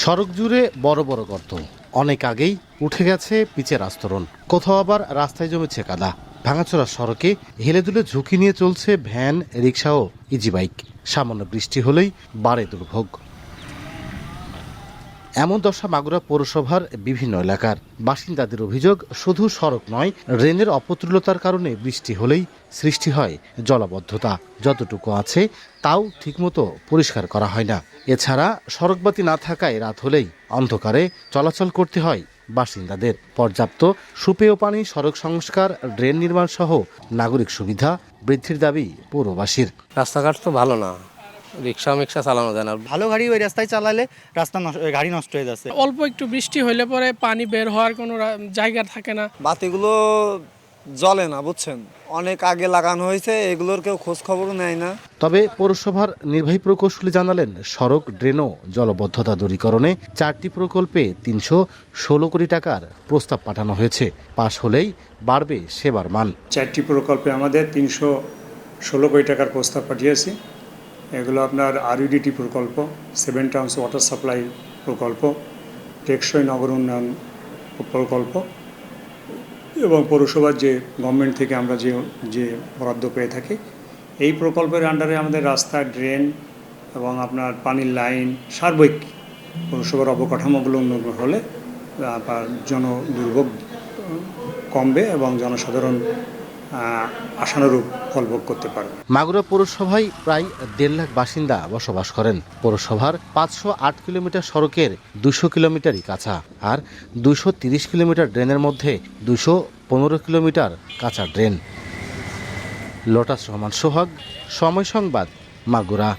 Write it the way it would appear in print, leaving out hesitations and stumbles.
সড়ক জুড়ে বড় বড় গর্ত, অনেক আগেই উঠে গেছে পিচের আস্তরণ, কোথাও আবার রাস্তায় জমেছে কাদা। ভাঙাচোরা সড়কে হেলে দুলে ঝুঁকি নিয়ে চলছে ভ্যান, রিকশা ও ইজি বাইক। সামান্য বৃষ্টি হলেই বাড়ে দুর্ভোগ। এমন দশা মাগুরা পৌরসভার বিভিন্ন এলাকার। বাসিন্দাদের অভিযোগ, শুধু সড়ক নয়, ড্রেনের অপতুলতার কারণে বৃষ্টি হলেই সৃষ্টি হয় জলাবদ্ধতা। যতটুকু আছে তাও ঠিকমতো পরিষ্কার করা হয় না। এছাড়া সড়কবাতি না থাকায় রাত হলেই অন্ধকারে চলাচল করতে হয় বাসিন্দাদের। পর্যাপ্ত সুপেয় পানি, সড়ক সংস্কার, ড্রেন নির্মাণ সহ নাগরিক সুবিধা বৃদ্ধির দাবি পৌরবাসীর। রাস্তাঘাট তো ভালো না, রিক্সা চালানো যায় না। ভালো গাড়ি ওই রাস্তায় চালালে গাড়ি নষ্ট হয়ে যাচ্ছে। অল্প একটু বৃষ্টি হইলে পরে পানি বের হওয়ার কোনো জায়গা থাকে না। বাতিগুলো জ্বলে না, বুঝছেন, অনেক আগে লাগানো হয়েছে, এগুলোর কেউ খোঁজ খবরও নেয় না। তবে পৌরসভার নির্বাহী প্রকৌশলী জানালেন, সড়ক, ড্রেন ও জলবদ্ধতা দূরীকরণে 4টি প্রকল্পে 316 কোটি টাকার প্রস্তাব পাঠানো হয়েছে। পাশ হলেই বাড়বে সেবার মান। 4টি প্রকল্পে আমাদের 316 কোটি টাকার প্রস্তাব পাঠিয়েছি। এগুলো আপনার RUDT প্রকল্প, 7 টাউনস ওয়াটার সাপ্লাই প্রকল্প, টেকসই নগর উন্নয়ন প্রকল্প এবং পৌরসভার যে গভর্নমেন্ট থেকে আমরা যে বরাদ্দ পেয়ে থাকি, এই প্রকল্পের আন্ডারে আমাদের রাস্তা, ড্রেন এবং আপনার পানির লাইন, সার্বিক পৌরসভার অবকাঠামোগুলো উন্নত হলে জনদুর্ভোগ কমবে এবং জনসাধারণ আশানুরূপ ফল ভোগ করতে পারে। মাগুরা পৌরসভায় প্রায় 1.5 লাখ বাসিন্দা বসবাস করেন। পৌরসভার 508 কিলোমিটার সড়কের 200 কিলোমিটারই কাঁচা, আর 230 কিলোমিটার ড্রেনের মধ্যে 215 কিলোমিটার কাঁচা ড্রেন। লোটাস রহমান সোহাগ, সময় সংবাদ, মাগুরা।